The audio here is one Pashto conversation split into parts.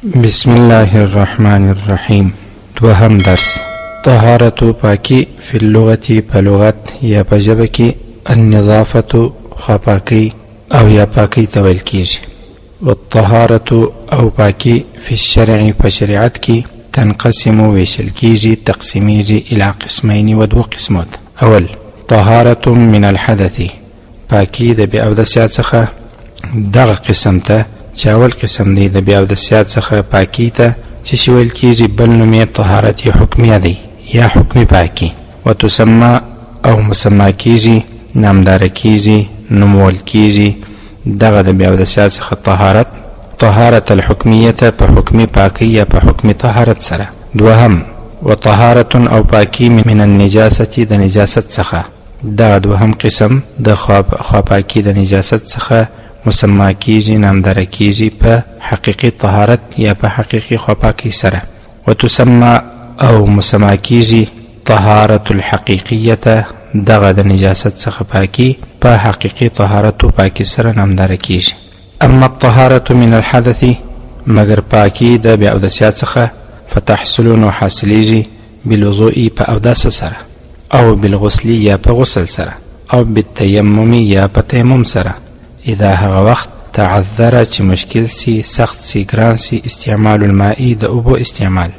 بسم الله الرحمن الرحیم. دوهم درس طهارت پاکی فی اللغت په لغت یا په ژبه کې النظافت خپاکی او یا پاکی ته ویل کیږي. والطهارت او پاکی فی الشرع په شریعت کې تنقسم ویشل کیږي تقسیمیږي الی قسمین و دو قسمات. اول طهارت من الحدث پاکی د بی اودسیات څخه دغه قسم ته چې اول قسم دی د بی اودسیات څخه پاکی ته چې ویل کیږي بل نوم یې طهارت حکمیه دی یا حکمی پاکی و تسمى او مسمى کیږي نامدار کیږي نومول کیږي دغه د بی اودسیات څخه طهارت الحکمیه په حکمی پاکی یا په حکمی طهارت سره. دوهم وطهارت او پاکی من النجاسه د نجاست څخه دغه دوهم قسم د خواپاکی د نجاست څخه مسمى کیږي نامدار کیږي په حقیقی طهارت یا په حقیقی خواپاکی سره. وتسمى او مسمى کیږي طهارت الحقیقیه دغه د نجاست څخه پاکی په حقیقی طهارت او پاکی سره نامدار کیږي. اما الطهارة من الحدث مگر پاکی د بی اودسیات څخه فتحصل نو حاصلیږي بالوضوء په اودس سره او بالغسل یا په غسل سره او بالتیمم یا په تیمم سره اذا هغه وخت تعذر چې مشکل سی سخت سی ګران سی استعمال الماء د اوبو استعمال.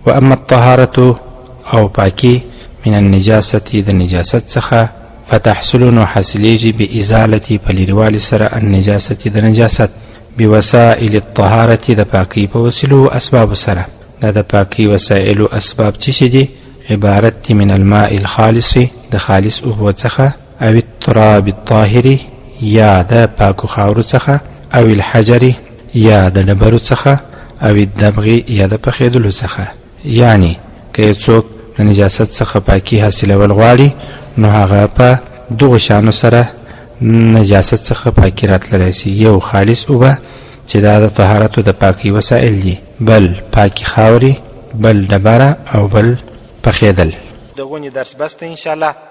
واما الطهارة او پاکی من النجاسة د نجاست څخه فتحصل نو حاصلیږي بازالة پلیروال سره النجاسة د نجاست بوسائل الطهارة د پاکی په وسیلو اسباب سره. دا د پاکی وسائل اسباب چې دي عبارت من الماء الخالص د خالص اوبو څخه او التراب الطاهر یا د پاکو خاورو څخه او الحجر یا د ډبرو څخه او الدبغ یا د پخېدلو څخه. یعنی که څوک د نجاست څخه پاکی حاصلول غواړي نو هغه په دغه شانو سره نجاست څخه پاکی راتللی سي. یو خالص اوبه چې دا د طهارت د پاکی وسایل دي، بل پاکی خاوري، بل ډبره او بل پخېدل. دغونی درس بس ته ان شاء الله.